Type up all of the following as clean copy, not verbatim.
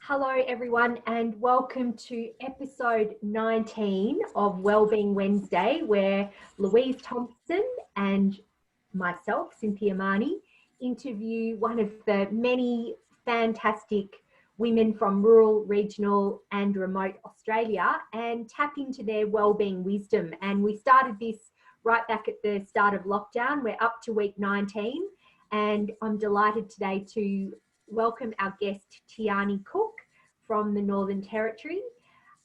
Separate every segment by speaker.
Speaker 1: Hello, everyone, and welcome to episode 19 of Wellbeing Wednesday, where Louise Thompson and myself, Cynthia Marnie, interview one of the many fantastic women from rural, regional, and remote Australia and tap into their wellbeing wisdom. And we started this right back at the start of lockdown. We're up to week 19, and I'm delighted today to welcome our guest Tiani Cook from the Northern Territory.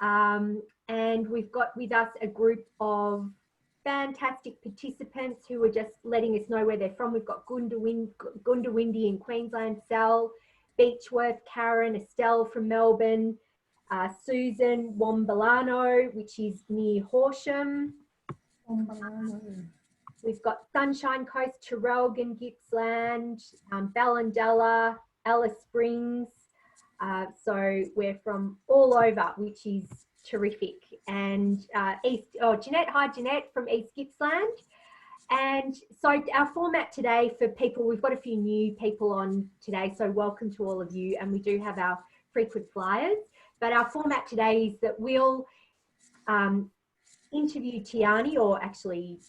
Speaker 1: And we've got with us a group of fantastic participants who are just letting us know where they're from. We've got Gundawindi in Queensland, Sal, Beechworth, Karen, Estelle from Melbourne, Susan Wombalano, which is near Horsham. We've got Sunshine Coast, Terrelgan, Gippsland, Ballandella, Alice Springs. So we're from all over, which is terrific. And Jeanette, hi Jeanette from East Gippsland. And so our format today for people, we've got a few new people on today, so welcome to all of you. And we do have our frequent flyers. But our format today is that we'll interview Tiani, or actually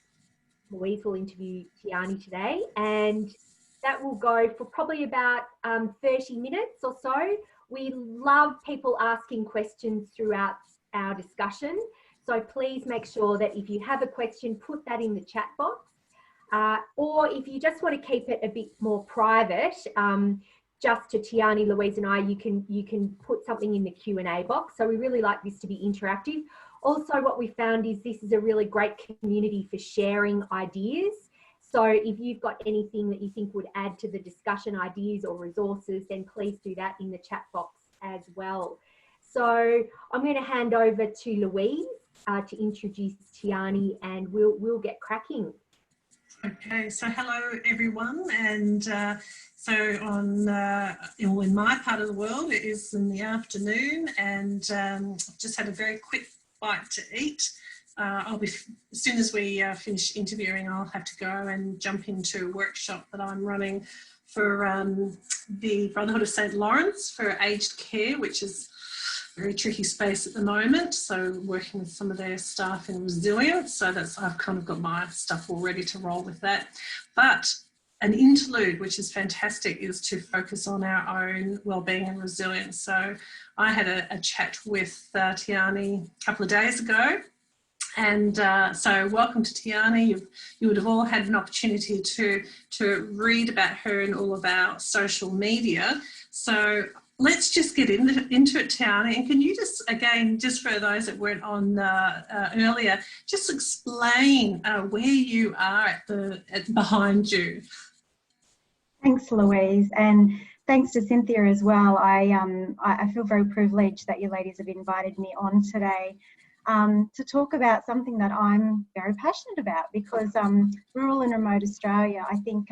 Speaker 1: Louise will interview Tiani today, and that will go for probably about 30 minutes or so. We love people asking questions throughout our discussion. So please make sure that if you have a question, put that in the chat box. Or if you just want to keep it a bit more private, just to Tiani, Louise and I, you can put something in the Q&A box. So we really like this to be interactive. Also, what we found is this is a really great community for sharing ideas. So if you've got anything that you think would add to the discussion, ideas or resources, then please do that in the chat box as well. So I'm going to hand over to Louise to introduce Tiani, and we'll get cracking.
Speaker 2: Okay, so hello everyone, and so on in my part of the world it is in the afternoon, and I've just had a very quick bite to eat. As soon as we finish interviewing, I'll have to go and jump into a workshop that I'm running for the Brotherhood of St. Lawrence for aged care, which is a very tricky space at the moment. So working with some of their staff in resilience. So I've kind of got my stuff all ready to roll with that. But an interlude, which is fantastic, is to focus on our own wellbeing and resilience. So I had a chat with Tiani a couple of days ago. And so welcome to Tiani. You would have all had an opportunity to read about her and all of our social media. So let's just get into it, Tiani. And can you just, again, just for those that weren't on earlier, just explain where you are behind you.
Speaker 3: Thanks, Louise, and thanks to Cynthia as well. I feel very privileged that you ladies have invited me on today to talk about something that I'm very passionate about, because rural and remote Australia, I think,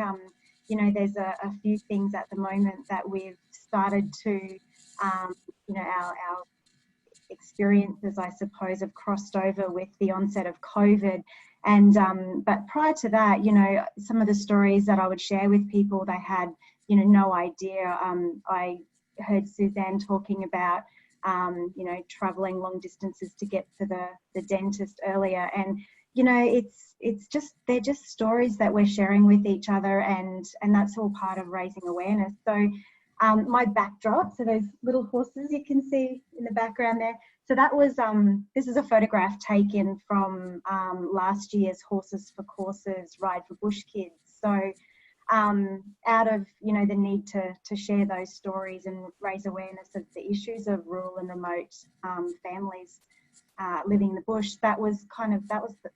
Speaker 3: you know, there's a few things at the moment that we've started to, you know, our experiences, I suppose, have crossed over with the onset of COVID. And but prior to that, you know, some of the stories that I would share with people, they had, you know, no idea. I heard Suzanne talking about, you know, traveling long distances to get to the dentist earlier. And, you know, it's just, they're just stories that we're sharing with each other, and that's all part of raising awareness. So my backdrop, so those little horses you can see in the background there, so that was, this is a photograph taken from last year's Horses for Courses Ride for Bush Kids. So out of, you know, the need to share those stories and raise awareness of the issues of rural and remote families living in the bush, that was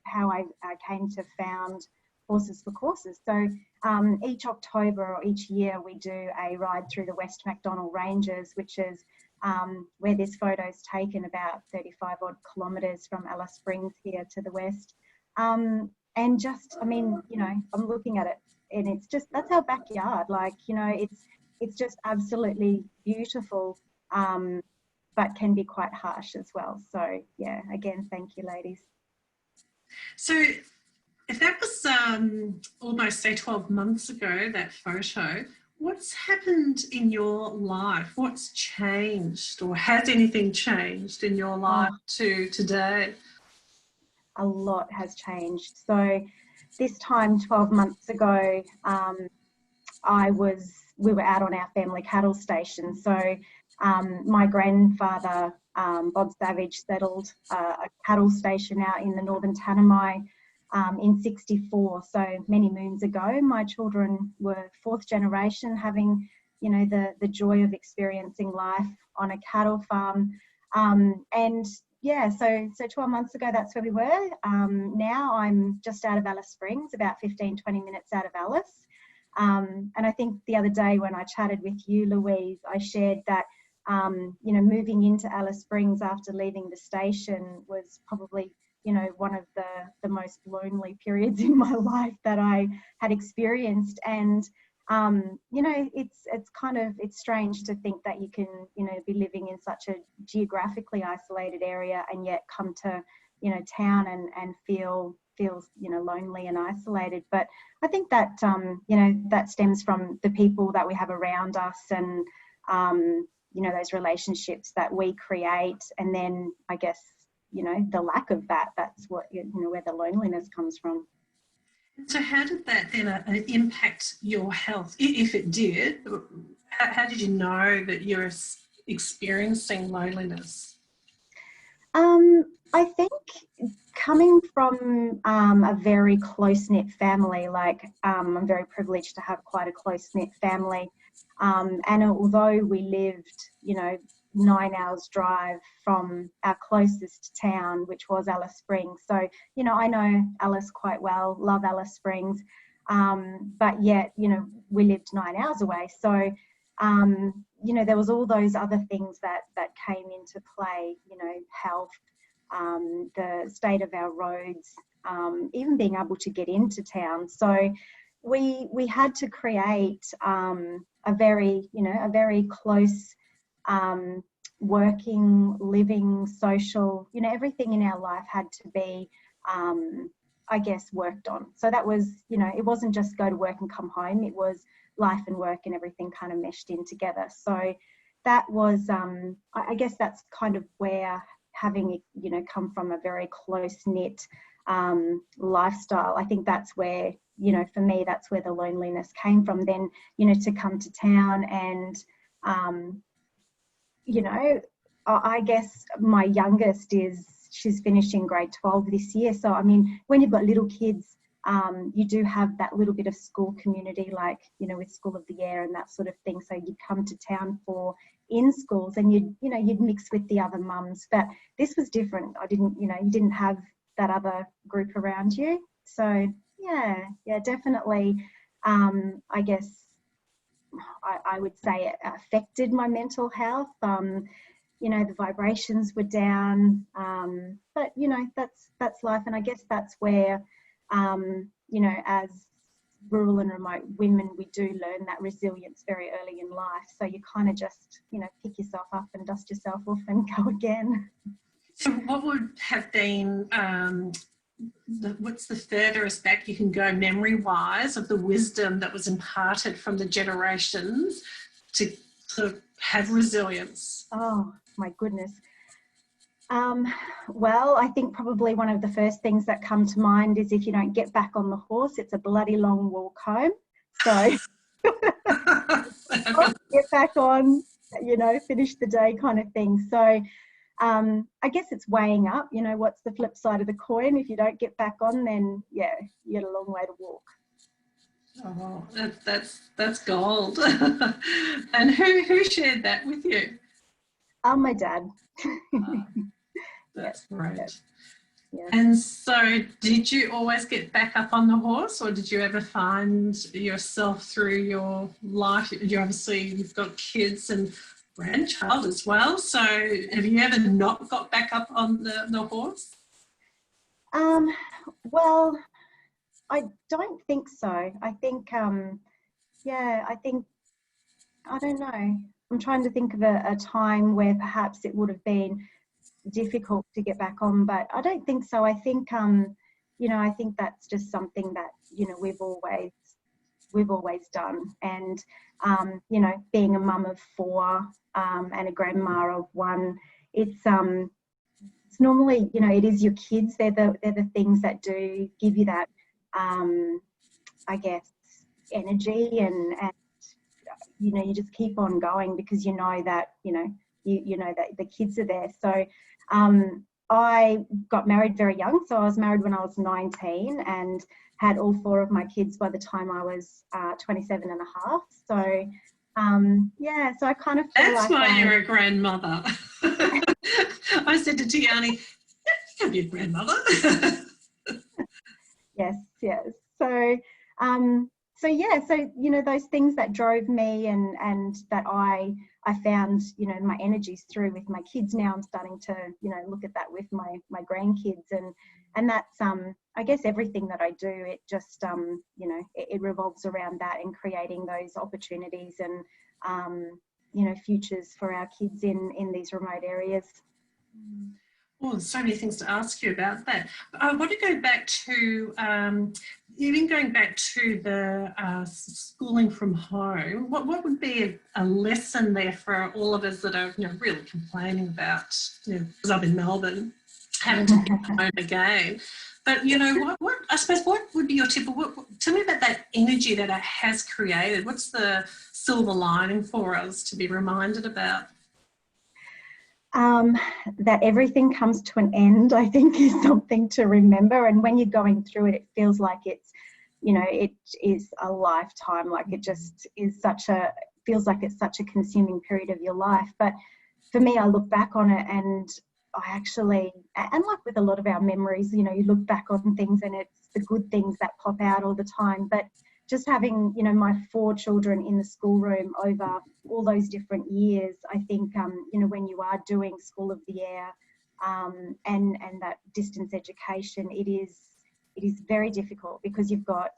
Speaker 3: how I came to found Horses for Courses. So each October or each year we do a ride through the West Macdonnell Ranges, which is where this photo is taken, about 35 odd kilometres from Alice Springs here to the west. And just, I mean, you know, I'm looking at it and it's just, that's our backyard. Like, you know, it's just absolutely beautiful, but can be quite harsh as well. So yeah, again, thank you, ladies.
Speaker 2: So if that was almost, say, 12 months ago, that photo, What's happened in your life? What's changed, or has anything changed in your life to today?
Speaker 3: A lot has changed. So this time 12 months ago, we were out on our family cattle station. So my grandfather, Bob Savage, settled a cattle station out in the northern Tanami in 64. So many moons ago. My children were fourth generation, having, you know, the joy of experiencing life on a cattle farm. And yeah, so 12 months ago, that's where we were. Now I'm just out of Alice Springs, about 15-20 minutes out of Alice. And I think the other day when I chatted with you, Louise, I shared that, you know, moving into Alice Springs after leaving the station was probably, you know, one of the most lonely periods in my life that I had experienced. And, you know, it's strange to think that you can, you know, be living in such a geographically isolated area and yet come to, you know, town and feel, you know, lonely and isolated. But I think that, you know, that stems from the people that we have around us and, you know, those relationships that we create. And then I guess, you know, the lack of that, that's what, you know, where the loneliness comes from.
Speaker 2: So how did that then impact your health, if it did? How did you know that you're experiencing loneliness?
Speaker 3: I think coming from a very close-knit family, like I'm very privileged to have quite a close-knit family. And although we lived, you know, 9 hours drive from our closest town, which was Alice Springs. So, you know, I know Alice quite well, love Alice Springs. But yet, you know, we lived 9 hours away. So, you know, there was all those other things that came into play, you know, health, the state of our roads, even being able to get into town. So we had to create a very close working, living, social, you know, everything in our life had to be, I guess, worked on. So that was, you know, it wasn't just go to work and come home. It was life and work and everything kind of meshed in together. So that was, I guess that's kind of where having, you know, come from a very close-knit lifestyle, I think that's where, you know, for me, that's where the loneliness came from. Then, you know, to come to town and, you know, I guess my youngest she's finishing grade 12 this year. So, I mean, when you've got little kids, you do have that little bit of school community, like, you know, with School of the Air and that sort of thing. So you'd come to town for in schools and you'd mix with the other mums. But this was different. You didn't have that other group around you. So yeah, definitely. I guess I would say it affected my mental health. You know, the vibrations were down, but you know, that's life. And I guess that's where, you know, as rural and remote women, we do learn that resilience very early in life. So you kind of just, you know, pick yourself up and dust yourself off and go again.
Speaker 2: So what would have been, what's the furthest back you can go memory-wise of the wisdom that was imparted from the generations to sort of have resilience?
Speaker 3: Oh, my goodness. Well, I think probably one of the first things that come to mind is if you don't get back on the horse, it's a bloody long walk home. So get back on, you know, finish the day kind of thing. So I guess it's weighing up, you know, what's the flip side of the coin. If you don't get back on, then yeah, you got a long way to walk.
Speaker 2: Oh, that's gold. And who shared that with you?
Speaker 3: My dad.
Speaker 2: Oh, that's great.
Speaker 3: Yeah.
Speaker 2: And so did you always get back up on the horse, or did you ever find yourself through your life? You've got kids and grandchild as well. So have you ever not got back up on the horse?
Speaker 3: Well, I don't think so. I think, I don't know. I'm trying to think of a time where perhaps it would have been difficult to get back on, but I don't think so. I think, you know, I think that's just something that, you know, we've always we've always done. And, you know, being a mum of 4 and a grandma of 1, it's normally, you know, it is your kids. They're the things that do give you that, I guess, energy and you know, you just keep on going because you know that, you know that the kids are there. So I got married very young. So I was married when I was 19 and had all 4 of my kids by the time I was 27 and a half. So yeah, so I kind of feel
Speaker 2: That's
Speaker 3: like
Speaker 2: why you're a grandmother. I said to Tiani, you can be a grandmother.
Speaker 3: Yes. So so yeah, so you know, those things that drove me and that I found, you know, my energies through with my kids. Now I'm starting to, you know, look at that with my grandkids, and that's I guess everything that I do, it just you know, it revolves around that and creating those opportunities and you know, futures for our kids in these remote areas.
Speaker 2: Oh, there's so many things to ask you about that. I want to go back to, even going back to the schooling from home, what would be a lesson there for all of us that are, you know, really complaining about, you know, because I'm in Melbourne, having to be home again. But, you know, what I suppose, what would be your tip? Tell me about that energy that it has created. What's the silver lining for us to be reminded about?
Speaker 3: That everything comes to an end, I think, is something to remember. And when you're going through it, it feels like it's, you know, it is a lifetime. Like it just is feels like it's such a consuming period of your life. But for me, I look back on it and I actually, and like with a lot of our memories, you know, you look back on things and it's the good things that pop out all the time. But just having, you know, my 4 children in the schoolroom over all those different years, I think, you know, when you are doing School of the Air and that distance education, it is very difficult because you've got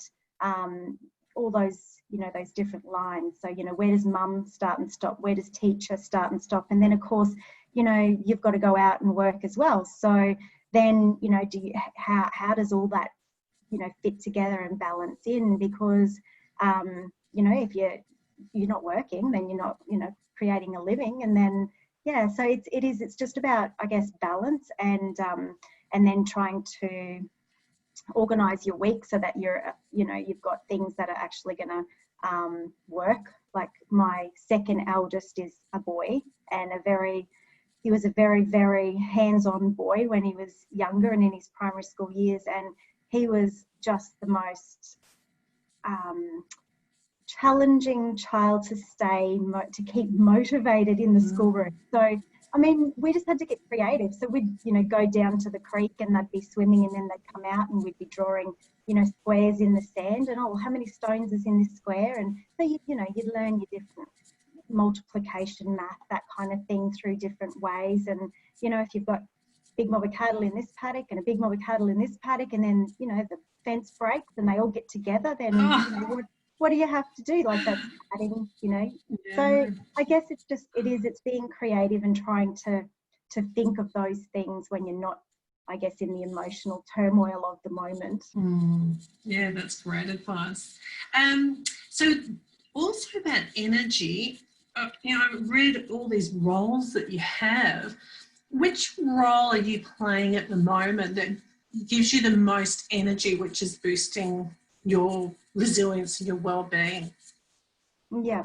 Speaker 3: all those, you know, those different lines. So, you know, where does mum start and stop? Where does teacher start and stop? And then, of course, you know, you've got to go out and work as well. So then, you know, how does all that, you know, fit together and balance in? Because you know, if you're not working, then you're not, you know, creating a living. And then yeah, so it's just about, I guess, balance and then trying to organize your week so that you're, you know, you've got things that are actually going to work. Like my second eldest is a boy, and he was a very, very hands-on boy when he was younger and in his primary school years, and he was just the most challenging child to to keep motivated in the schoolroom. So, I mean, we just had to get creative. So we'd, you know, go down to the creek and they'd be swimming, and then they'd come out and we'd be drawing, you know, squares in the sand, and how many stones is in this square? And so, you know, you'd learn your different multiplication, math, that kind of thing through different ways. And, you know, if you've got big mob of cattle in this paddock and a big mob of cattle in this paddock, and then, you know, the fence breaks and they all get together, then, you know, what do you have to do? Like, that's adding, you know. Yeah. So I guess it's being creative and trying to think of those things when you're not, I guess, in the emotional turmoil of the moment.
Speaker 2: Yeah, that's great advice. So also that energy, you know, I've read all these roles that you have. Which role are you playing at the moment that gives you the most energy, which is boosting your resilience and your well-being?
Speaker 3: Yeah,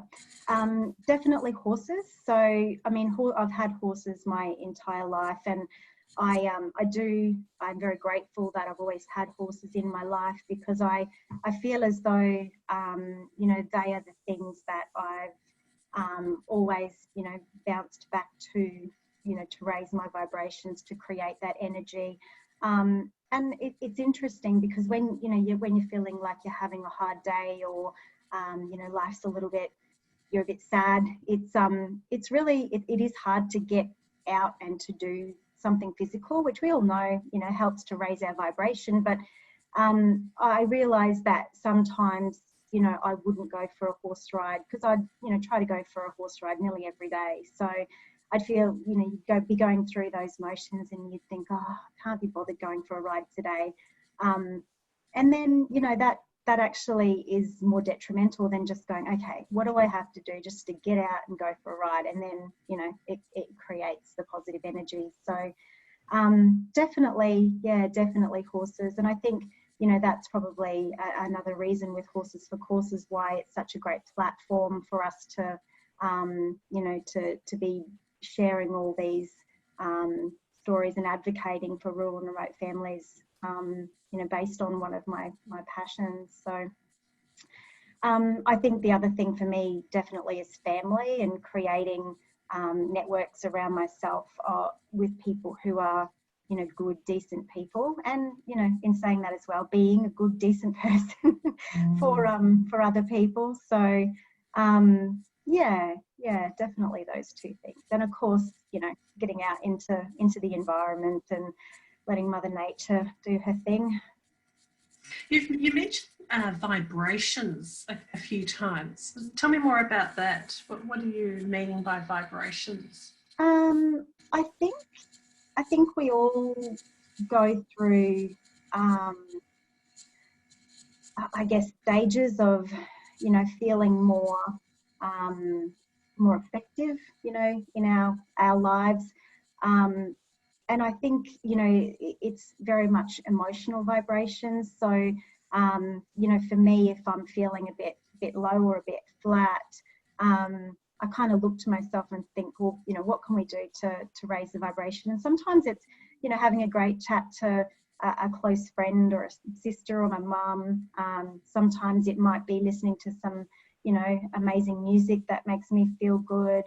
Speaker 3: definitely horses. So, I mean, I've had horses my entire life, and I'm very grateful that I've always had horses in my life, because I feel as though, you know, they are the things that I've always, you know, bounced back to, you know, to raise my vibrations, to create that energy. And it's interesting because when, you know, when you're feeling like you're having a hard day, or, you know, life's a little bit, you're a bit sad, it's really, it is hard to get out and to do something physical, which we all know, you know, helps to raise our vibration. But I realized that sometimes, you know, I wouldn't go for a horse ride, because I'd, you know, try to go for a horse ride nearly every day. So I'd feel, you know, you'd be going through those motions and you'd think, oh, I can't be bothered going for a ride today. And then, you know, that that actually is more detrimental than just going, okay, what do I have to do just to get out and go for a ride? And then, you know, it creates the positive energy. So definitely horses. And I think, you know, that's probably another reason with Horses for Courses why it's such a great platform for us to, you know, to be sharing all these stories and advocating for rural and remote families, you know, based on one of my passions. So I think the other thing for me definitely is family and creating networks around myself with people who are, you know, good, decent people, and, you know, in saying that as well, being a good, decent person for other people. So yeah, definitely those two things. And of course, you know, getting out into the environment and letting Mother Nature do her thing.
Speaker 2: You mentioned vibrations a few times. Tell me more about that. What are you meaning by vibrations?
Speaker 3: I think we all go through, I guess, stages of, you know, feeling more effective, you know, in our lives. And I think, you know, it's very much emotional vibrations. So, you know, for me, if I'm feeling a bit low or a bit flat, I kind of look to myself and think, well, you know, what can we do to raise the vibration? And sometimes it's, you know, having a great chat to a close friend or a sister or my mum. Sometimes it might be listening to some, you know, amazing music that makes me feel good.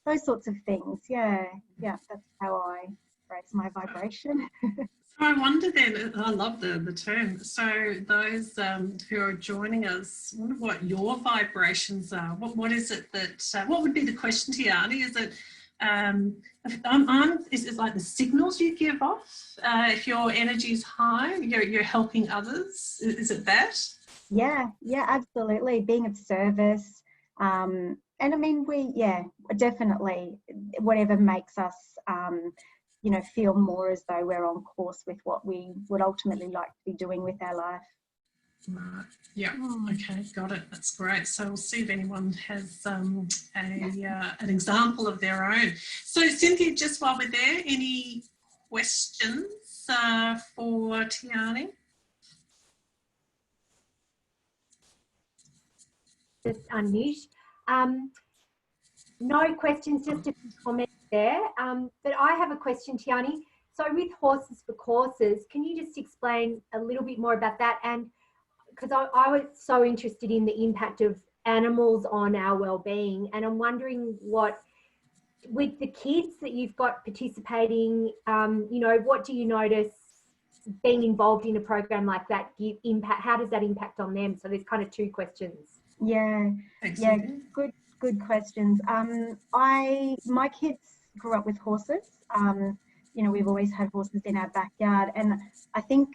Speaker 3: Those sorts of things. Yeah, that's how I raise my vibration.
Speaker 2: So I wonder then, I love the term, so those who are joining us, I wonder what your vibrations are. What is it that, what would be the question, Tiani? Is it, is it like the signals you give off? If your energy is high, you're helping others. Is it that?
Speaker 3: Yeah, absolutely. Being of service. And I mean, definitely whatever makes us, you know, feel more as though we're on course with what we would ultimately like to be doing with our life.
Speaker 2: Right. Yeah. Okay. Got it. That's great. So we'll see if anyone has an example of their own. So Cynthia, just while we're there, any questions for Tiani?
Speaker 1: Just unmute. No questions, just a few comments there. But I have a question, Tiani. So with Horses for Courses, can you just explain a little bit more about that? And because I was so interested in the impact of animals on our well-being, and I'm wondering what, with the kids that you've got participating, you know, what do you notice being involved in a program like that give impact? How does that impact on them? So there's kind of two questions.
Speaker 3: Yeah, good questions. My kids grew up with horses. You know, we've always had horses in our backyard, and I think,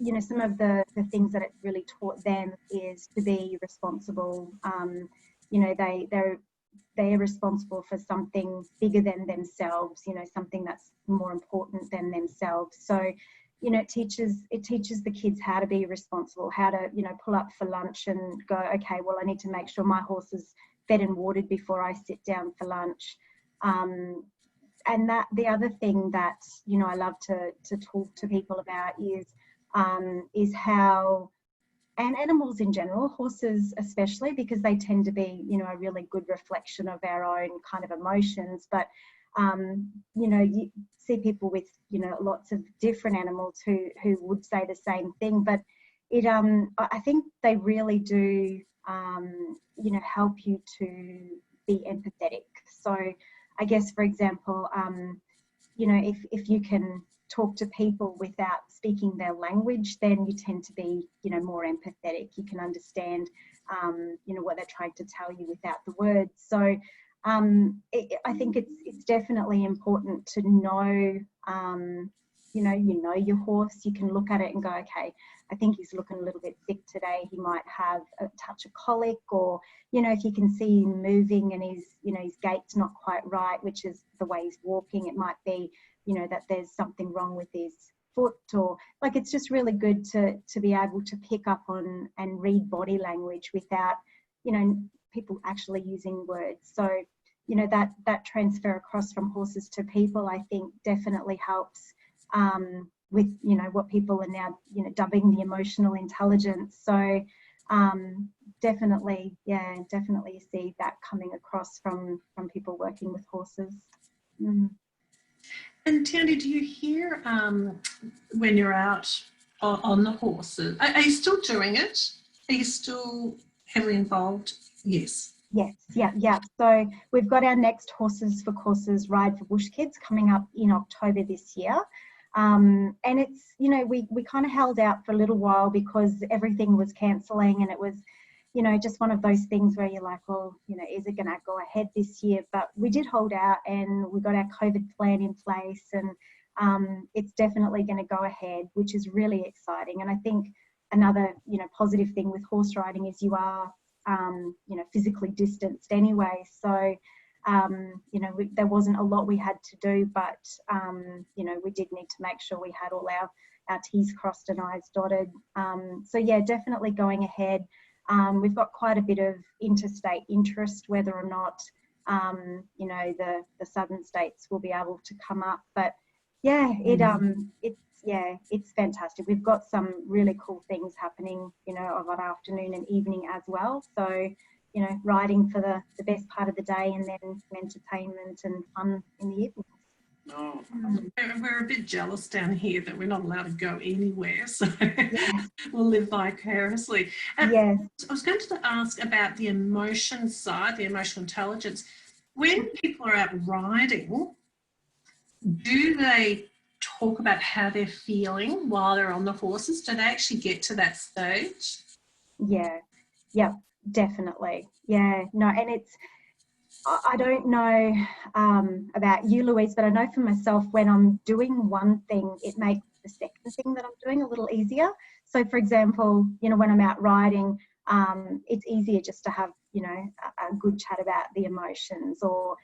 Speaker 3: you know, some of the things that it really taught them is to be responsible. You know, they're responsible for something bigger than themselves, you know, something that's more important than themselves. So, you know, it teaches the kids how to be responsible, how to, you know, pull up for lunch and go, okay, well, I need to make sure my horse is fed and watered before I sit down for lunch. And that the other thing that, you know, I love to talk to people about is how, and animals in general, horses especially, because they tend to be, you know, a really good reflection of our own kind of emotions. But, you know, you see people with, you know, lots of different animals who would say the same thing. But it, I think they really do, you know, help you to be empathetic. So I guess, for example, you know, if you can talk to people without speaking their language, then you tend to be, you know, more empathetic. You can understand, you know, what they're trying to tell you without the words. So I think it's definitely important to know, you know your horse. You can look at it and go, okay, I think he's looking a little bit sick today. He might have a touch of colic, or, you know, if you can see him moving and his gait's not quite right, which is the way he's walking, it might be, you know, that there's something wrong with his foot, or like, it's just really good to be able to pick up on and read body language without, you know, people actually using words. So, you know, that transfer across from horses to people, I think definitely helps with, you know, what people are now, you know, dubbing the emotional intelligence. So definitely see that coming across from people working with horses.
Speaker 2: And Tiani, do you hear when you're out on the horses, are you still doing it? Are you still heavily involved? Yes.
Speaker 3: Yes, yeah. So we've got our next Horses for Courses Ride for Bush Kids coming up in October this year. And it's, you know, we kind of held out for a little while because everything was cancelling, and it was, you know, just one of those things where you're like, well, you know, is it going to go ahead this year? But we did hold out, and we got our COVID plan in place, and it's definitely going to go ahead, which is really exciting. And I think another, you know, positive thing with horse riding is you are, you know, physically distanced anyway. So, you know, there wasn't a lot we had to do, but, you know, we did need to make sure we had all our T's crossed and I's dotted. So, yeah, definitely going ahead. We've got quite a bit of interstate interest, whether or not, you know, the southern states will be able to come up. But, yeah, it's fantastic. We've got some really cool things happening, you know, of an afternoon and evening as well. So, you know, riding for the best part of the day, and then some entertainment and fun in the evening.
Speaker 2: Oh, we're a bit jealous down here that we're not allowed to go anywhere, so we'll live vicariously.
Speaker 3: Yes.
Speaker 2: I was going to ask about the emotion side, the emotional intelligence. When people are out riding, do they talk about how they're feeling while they're on the horses? Do they actually get to that stage?
Speaker 3: Yeah, definitely. Yeah, no, and it's, I don't know about you, Louise, but I know for myself, when I'm doing one thing, it makes the second thing that I'm doing a little easier. So, for example, you know, when I'm out riding, it's easier just to have, you know, a good chat about the emotions, or,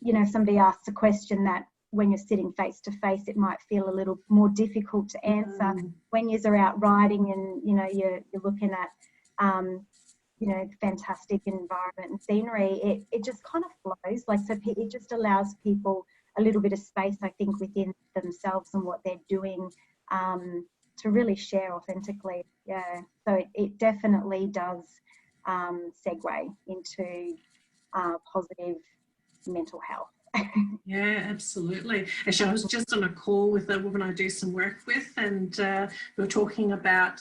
Speaker 3: you know, if somebody asks a question that when you're sitting face to face, it might feel a little more difficult to answer. When you're out riding and, you know, you're looking at, you know, fantastic environment and scenery, it just kind of flows. Like, so it just allows people a little bit of space, I think, within themselves and what they're doing, to really share authentically. Yeah, so it definitely does segue into positive mental health.
Speaker 2: Yeah, absolutely. Actually, I was just on a call with a woman I do some work with, and we were talking about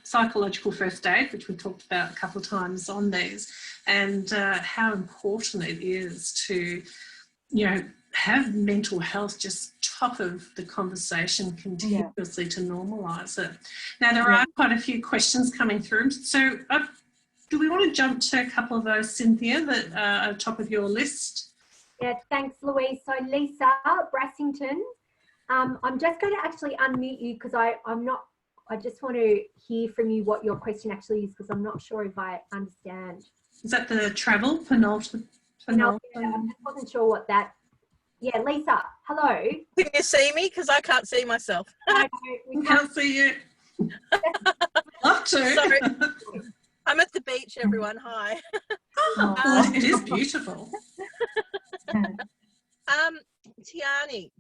Speaker 2: psychological first aid, which we talked about a couple of times on these, and how important it is to, you know, have mental health just top of the conversation continuously to normalise it. Now, there are quite a few questions coming through, so do we want to jump to a couple of those, Cynthia, that are at the top of your list?
Speaker 1: Yeah, thanks, Louise. So Lisa Brassington, I'm just going to actually unmute you because I just want to hear from you what your question actually is, because I'm not sure if I understand.
Speaker 2: Is that the travel penultimate?
Speaker 1: No, I just wasn't sure what that. Yeah, Lisa, hello.
Speaker 4: Can you see me? Because I can't see myself.
Speaker 2: No, we can't see you. Love to.
Speaker 4: Sorry. I'm at the beach, everyone. Hi.
Speaker 2: Oh, it is beautiful.
Speaker 4: Tiani.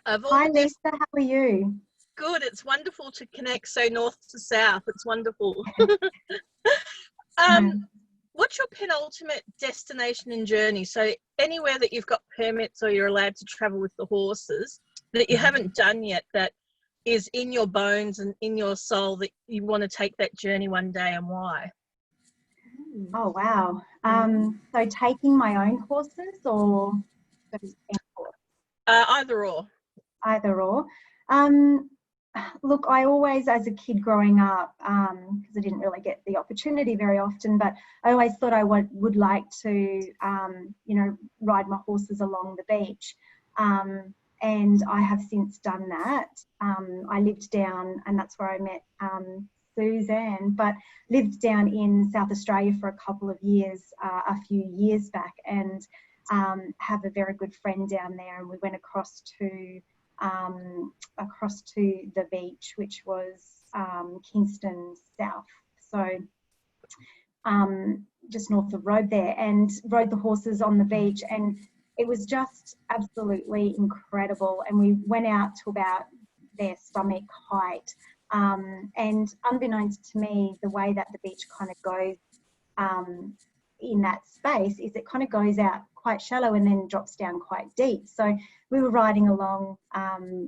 Speaker 3: Hi, Lisa. How are you?
Speaker 4: Good. It's wonderful to connect so north to south. It's wonderful. What's your penultimate destination and journey? So anywhere that you've got permits or you're allowed to travel with the horses that you haven't done yet, that is in your bones and in your soul, that you want to take that journey one day, and why?
Speaker 3: Oh, wow. So taking my own horses, or just
Speaker 4: Either or.
Speaker 3: Either or. Look, I always, as a kid growing up, because I didn't really get the opportunity very often, but I always thought I would like to, you know, ride my horses along the beach. And I have since done that. I lived down, and that's where I met Suzanne, but lived down in South Australia for a couple of years, a few years back, and have a very good friend down there, and we went across to across to the beach, which was Kingston South. So just north of road there, and rode the horses on the beach, and it was just absolutely incredible. And we went out to about their stomach height, and unbeknownst to me, the way that the beach kind of goes in that space is it kind of goes out quite shallow and then drops down quite deep. So we were riding along,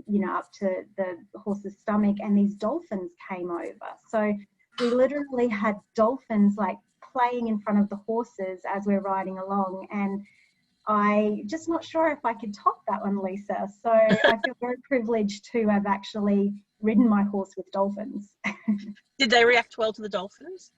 Speaker 3: you know, up to the horse's stomach, and these dolphins came over. So we literally had dolphins like playing in front of the horses as we're riding along, and I just not sure if I could top that one, Lisa. So I feel very privileged to have actually ridden my horse with dolphins.
Speaker 4: Did they react well to the dolphins?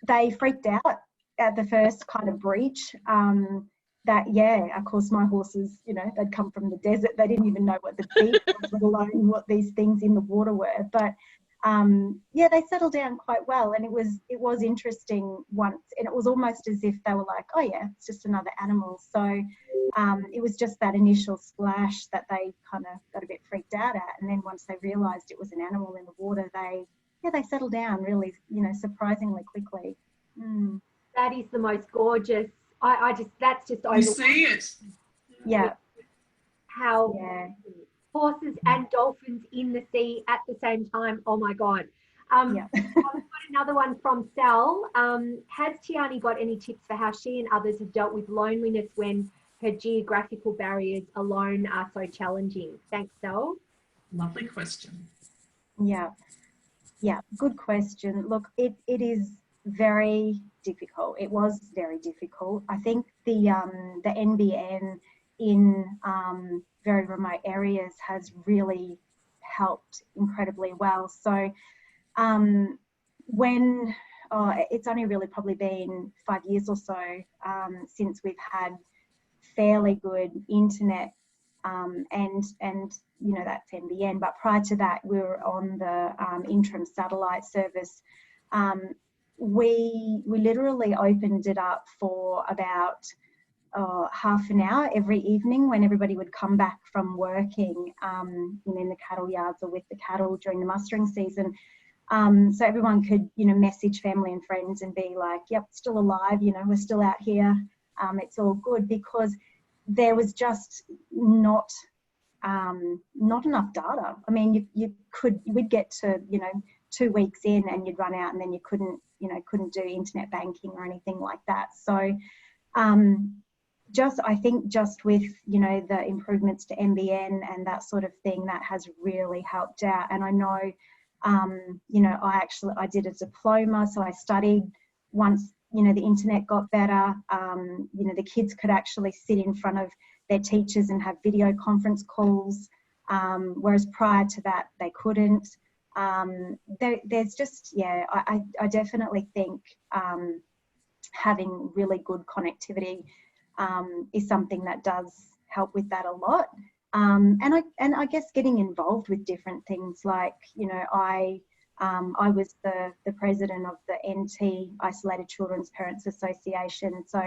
Speaker 3: They freaked out at the first kind of breach. Of course, my horses, you know, they'd come from the desert. They didn't even know what the beach was, let alone what these things in the water were. But they settled down quite well, and it was interesting once, and it was almost as if they were like, oh yeah, it's just another animal. So it was just that initial splash that they kind of got a bit freaked out at, and then once they realised it was an animal in the water, they settled down really, you know, surprisingly quickly.
Speaker 1: That is the most gorgeous. That's just over.
Speaker 2: You see it.
Speaker 3: Yeah.
Speaker 1: How horses and dolphins in the sea at the same time. Oh my God. I've got another one from Sal. Has Tiani got any tips for how she and others have dealt with loneliness when her geographical barriers alone are so challenging? Thanks, Sal.
Speaker 2: Lovely question.
Speaker 3: Yeah, good question. Look, it is very difficult. It was very difficult. I think the NBN in very remote areas has really helped incredibly well. So it's only really probably been 5 years or so since we've had fairly good internet, and you know, that's NBN. But prior to that, we were on the interim satellite service. We literally opened it up for about half an hour every evening when everybody would come back from working in the cattle yards or with the cattle during the mustering season. So everyone could, you know, message family and friends and be like, yep, still alive, you know, we're still out here. It's all good, because there was just not enough data. I mean, we'd get to, you know, 2 weeks in and you'd run out, and then you couldn't do internet banking or anything like that. So I think just with, you know, the improvements to NBN and that sort of thing, that has really helped out. And I know, you know, I did a diploma, so I studied once, you know, the internet got better. You know, the kids could actually sit in front of their teachers and have video conference calls, whereas prior to that they couldn't. There's just, I definitely think having really good connectivity is something that does help with that a lot. And I guess getting involved with different things, like, you know, I was the president of the NT, Isolated Children's Parents Association, so,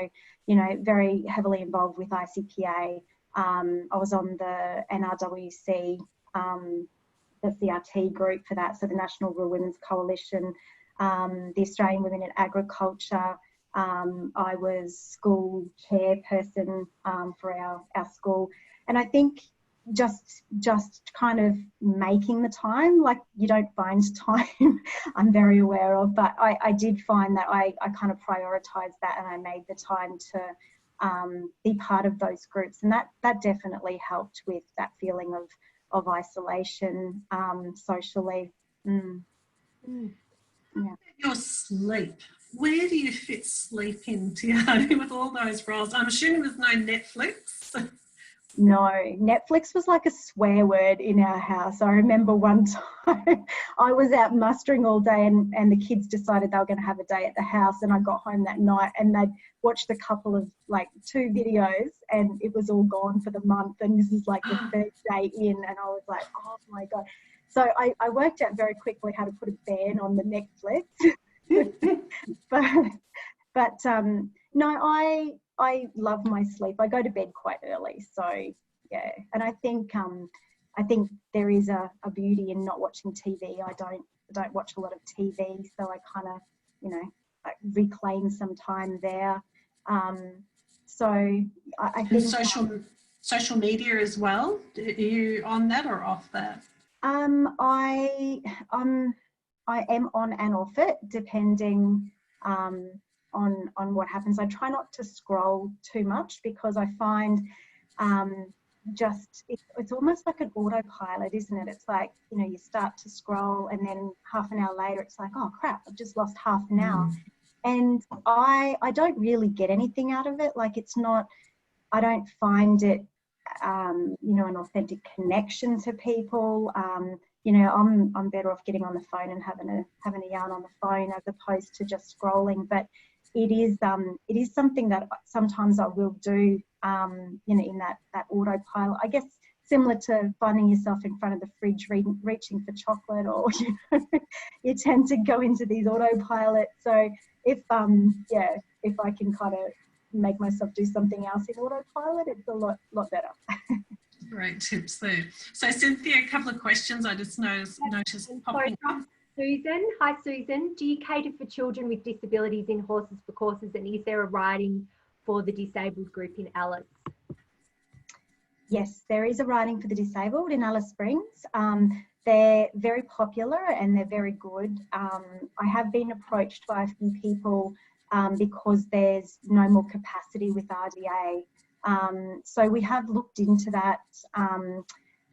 Speaker 3: you know, very heavily involved with ICPA. I was on the NRWC, the CRT group for that, so the National Rural Women's Coalition, the Australian Women in Agriculture. I was school chairperson for our school, and I think just kind of making the time, like, you don't find time, I'm very aware of, but I did find that I kind of prioritized that, and I made the time to be part of those groups, and that definitely helped with that feeling of isolation socially. Yeah.
Speaker 2: Your sleep. Where do you fit sleep in, Tiani, with all those roles? I'm assuming there's no Netflix.
Speaker 3: No, Netflix was like a swear word in our house. I remember one time I was out mustering all day, and the kids decided they were going to have a day at the house, and I got home that night and they'd watched a couple of, like, 2 videos, and it was all gone for the month, and this is like the 3rd day in, and I was like, oh my God. So I worked out very quickly how to put a ban on the Netflix. but no, I love my sleep. I go to bed quite early, so yeah. And I think I think there is a beauty in not watching TV. I don't watch a lot of TV, so I kind of, you know, like reclaim some time there. So I think
Speaker 2: social media as well. Are you on that or off that?
Speaker 3: I am on and off it depending on what happens. I try not to scroll too much because I find it's almost like an autopilot, isn't it? It's like, you know, you start to scroll and then half an hour later it's like, oh crap, I've just lost half an hour. And I don't really get anything out of it. Like, it's not, I don't find it you know, an authentic connection to people. You know, I'm better off getting on the phone and having a yarn on the phone as opposed to just scrolling. But it is something that sometimes I will do, you know, in that autopilot. I guess similar to finding yourself in front of the fridge reaching for chocolate, or you know, you tend to go into these autopilots. So if I can kind of make myself do something else in autopilot, it's a lot better.
Speaker 2: Great tips there. So Cynthia, a couple of questions I just noticed popping up.
Speaker 1: Susan, hi Susan. Do you cater for children with disabilities in Horses for Courses, and is there a riding for the disabled group in Alice?
Speaker 3: Yes, there is a riding for the disabled in Alice Springs. They're very popular and they're very good. I have been approached by a few people because there's no more capacity with RDA. So we have looked into that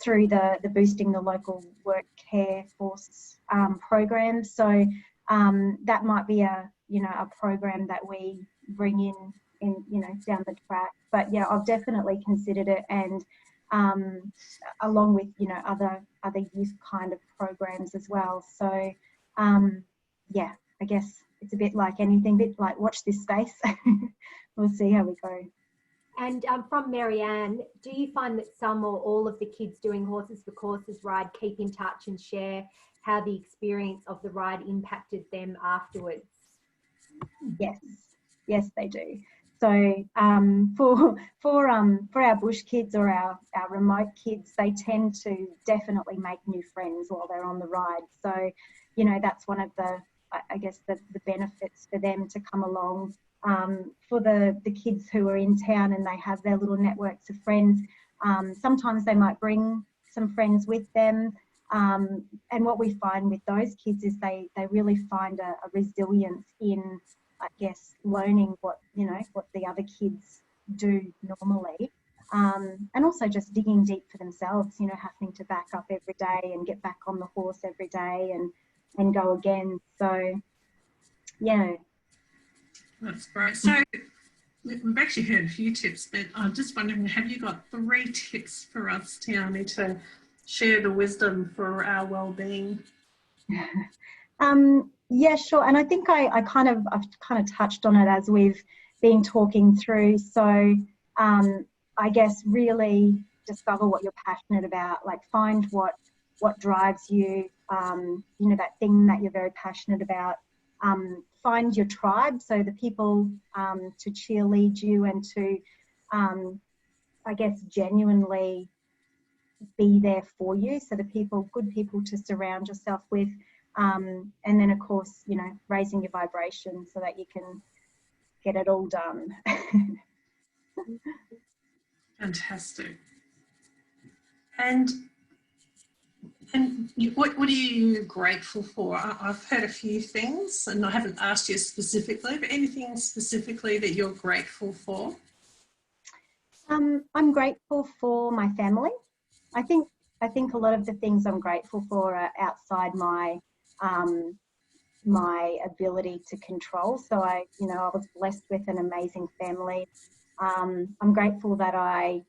Speaker 3: through the Boosting the Local Work Care Force program. So that might be a program that we bring in down the track. But yeah, I've definitely considered it, and along with other youth kind of programs as well. So yeah, I guess it's a bit like anything, bit like watch this space. We'll see how we go.
Speaker 1: And from Marianne, do you find that some or all of the kids doing Horses for Courses ride keep in touch and share how the experience of the ride impacted them afterwards? Yes, they do. So for our bush kids or our remote kids, they tend to definitely make new friends while they're on the ride. So, you know, that's one of the, I guess, the benefits for them to come along. For the kids who are in town and they have their little networks of friends, sometimes they might bring some friends with them. And what we find with those kids is they really find a resilience in, I guess, learning what the other kids do normally. And also just digging deep for themselves, having to back up every day and get back on the horse every day and go again. So, yeah.
Speaker 2: That's great. So we've actually heard a few tips, but I'm just wondering, have you got 3 tips for us, Tiani, to share the wisdom for our well-being?
Speaker 3: Yeah, sure. And I think I've kind of touched on it as we've been talking through. So I guess really discover what you're passionate about, like find what drives you, that thing that you're very passionate about. Find your tribe, so the people to cheerlead you and to, I guess, genuinely be there for you. So the good people to surround yourself with. And then, of course, raising your vibration so that you can get it all done.
Speaker 2: Fantastic. And what are you grateful for? I've heard a few things, and I haven't asked you specifically, but anything specifically that you're grateful for?
Speaker 3: I'm grateful for my family. I think a lot of the things I'm grateful for are outside my ability to control. So I was blessed with an amazing family. I'm grateful that I,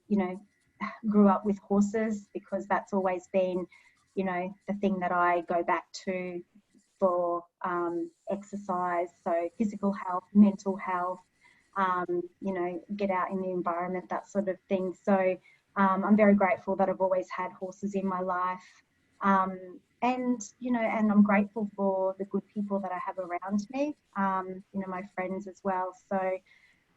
Speaker 3: grew up with horses, because that's always been, the thing that I go back to for exercise. So physical health, mental health, get out in the environment, that sort of thing. So I'm very grateful that I've always had horses in my life. And I'm grateful for the good people that I have around me, my friends as well. So,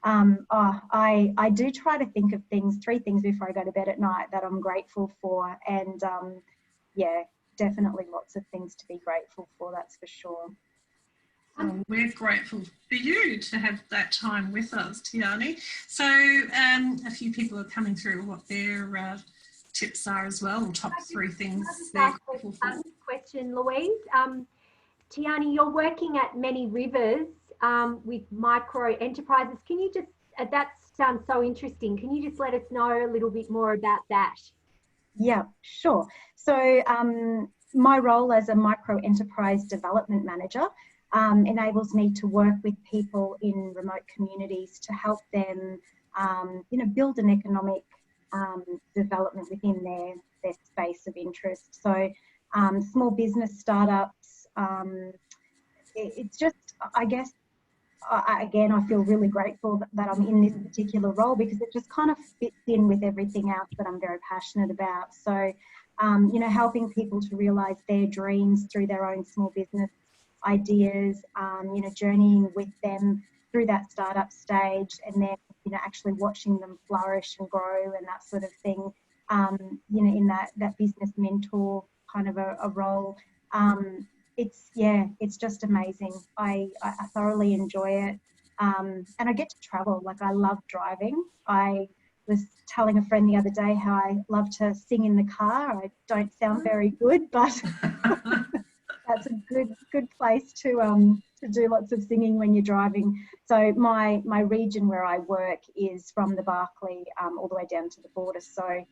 Speaker 3: I do try to think of three things before I go to bed at night that I'm grateful for. And yeah, definitely lots of things to be grateful for, that's for sure.
Speaker 2: We're grateful for you to have that time with us, Tiani. So a few people are coming through what their tips are as well, or top three things they're grateful for.
Speaker 1: Question, Louise. Tiani, you're working at many rivers with micro enterprises. Can you just, that sounds so interesting. Can you just let us know a little bit more about that?
Speaker 3: Yeah, sure. So my role as a micro enterprise development manager enables me to work with people in remote communities to help them, build an economic development within their space of interest. So small business startups, it's just, I guess, again, I feel really grateful that I'm in this particular role because it just kind of fits in with everything else that I'm very passionate about. So, helping people to realise their dreams through their own small business ideas, journeying with them through that startup stage, and then, actually watching them flourish and grow and that sort of thing, in that business mentor kind of a role. It's just amazing. I thoroughly enjoy it. And I get to travel. Like, I love driving. I was telling a friend the other day how I love to sing in the car. I don't sound very good, but that's a good place to do lots of singing when you're driving. So my region where I work is from the Barkly all the way down to the border. So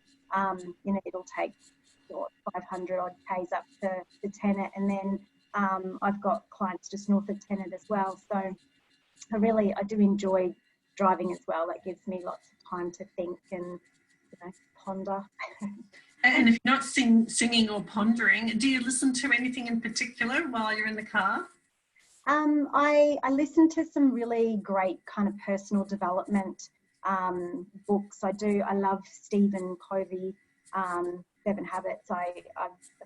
Speaker 3: it'll take 500 odd k's up to Tennant, and then I've got clients just north of Tennant as well. So I do enjoy driving as well. That gives me lots of time to think and ponder.
Speaker 2: And if you're not singing or pondering, do you listen to anything in particular while you're in the car?
Speaker 3: I listen to some really great kind of personal development books. I love Stephen Covey, 7 Habits. I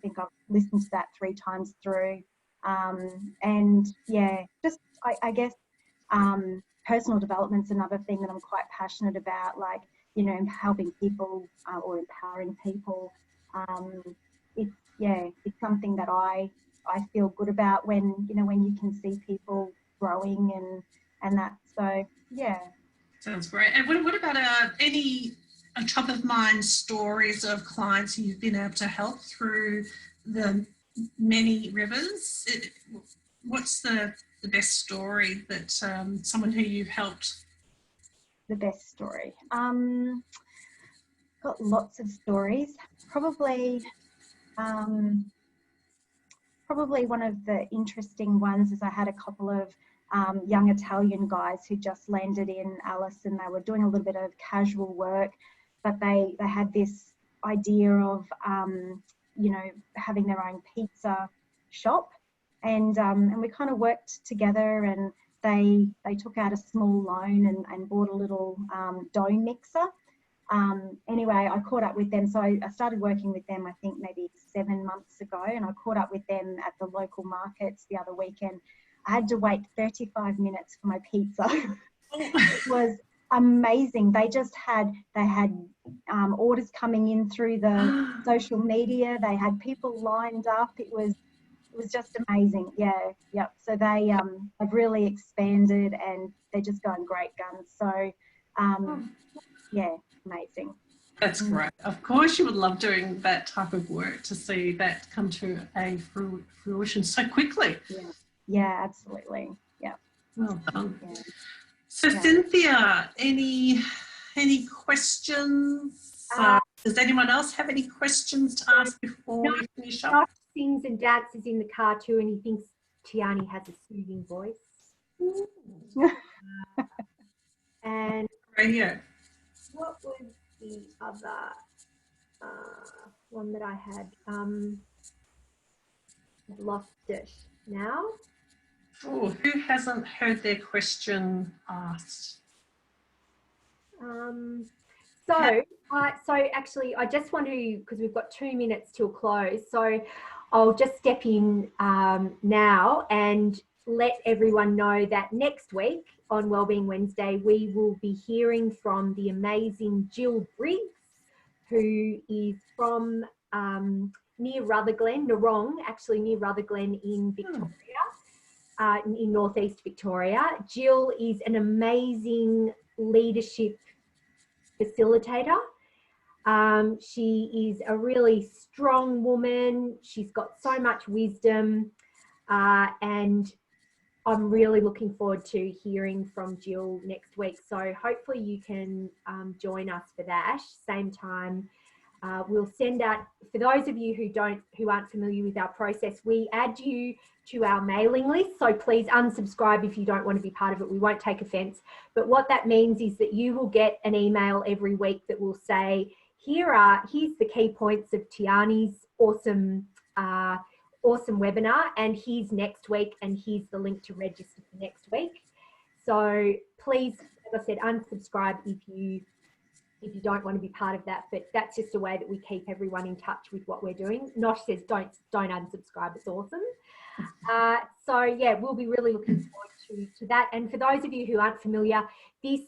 Speaker 3: think I've listened to that 3 times through. And yeah, just I guess personal development's another thing that I'm quite passionate about, like, helping people or empowering people. It's something that I feel good about when you can see people growing and that. So yeah.
Speaker 2: Sounds great. And what about any top of mind stories of clients you've been able to help through the many rivers? What's the best story that someone who you've helped?
Speaker 3: The best story. Got lots of stories. Probably one of the interesting ones is I had a couple of young Italian guys who just landed in Alice, and they were doing a little bit of casual work, but they had this idea of having their own pizza shop, and we kind of worked together, and they took out a small loan and bought a little dough mixer. Anyway, I caught up with them. So I started working with them, I think maybe 7 months ago, and I caught up with them at the local markets the other weekend. I had to wait 35 minutes for my pizza. It was amazing. They had orders coming in through the social media. They had people lined up. It was just amazing. Yeah. So they have really expanded, and they're just going great guns. So yeah, amazing.
Speaker 2: That's great. Of course you would love doing that type of work, to see that come to a fruition so quickly.
Speaker 3: Yeah, absolutely. Yeah.
Speaker 2: Well done.
Speaker 3: Yeah.
Speaker 2: So Cynthia, any questions? Does anyone else have any questions to ask before we finish up?
Speaker 1: Josh sings and dances in the car too, and he thinks Tiani has a soothing voice. And
Speaker 2: Radio.
Speaker 1: what was the other one that I had? I've lost it now.
Speaker 2: Oh, who hasn't heard their question asked?
Speaker 1: So actually, I just want to, because we've got 2 minutes till close, so I'll just step in now and let everyone know that next week on Wellbeing Wednesday, we will be hearing from the amazing Jill Briggs, who is from near Rutherglen, Narong, actually near Rutherglen in Victoria, in northeast Victoria. Jill is an amazing leadership facilitator. She is a really strong woman. She's got so much wisdom, and I'm really looking forward to hearing from Jill next week. So hopefully you can join us for that same time. We'll send out, for those of you who aren't familiar with our process, we add you to our mailing list. So please unsubscribe if you don't want to be part of it. We won't take offense. But what that means is that you will get an email every week that will say, here's the key points of Tiani's awesome webinar, and here's next week, and here's the link to register for next week. So please, as I said, unsubscribe if you don't want to be part of that, but that's just a way that we keep everyone in touch with what we're doing. Nosh says don't unsubscribe, it's awesome. So yeah, we'll be really looking forward to that. And for those of you who aren't familiar, this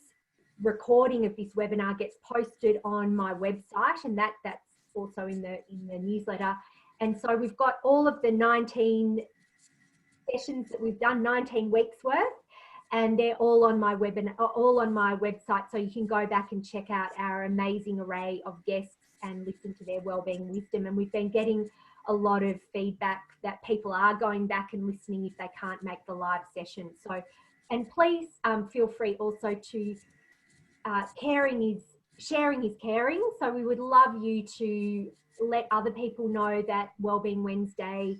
Speaker 1: recording of this webinar gets posted on my website, and that's also in the newsletter. And so we've got all of the 19 sessions that we've done, 19 weeks worth, and they're all on my website. So you can go back and check out our amazing array of guests and listen to their wellbeing wisdom. And we've been getting a lot of feedback that people are going back and listening if they can't make the live session. So, and please feel free also to sharing is caring. So we would love you to let other people know that Wellbeing Wednesday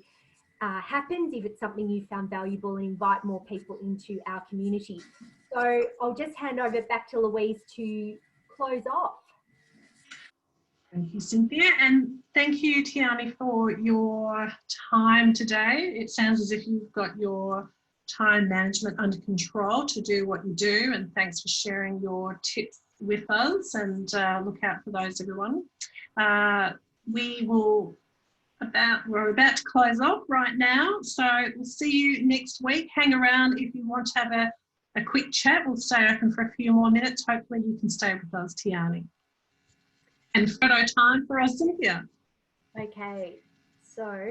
Speaker 1: happens if it's something you found valuable, and invite more people into our community. So I'll just hand over back to Louise to close off.
Speaker 2: Thank you, Cynthia, and thank you, Tiani, for your time today. It sounds as if you've got your time management under control to do what you do, and thanks for sharing your tips with us, and look out for those, everyone. We're about to close off right now, so we'll see you next week. Hang around if you want to have a quick chat. We'll stay open for a few more minutes. Hopefully you can stay with us, Tiani. And photo time for us, Cynthia.
Speaker 1: Okay, so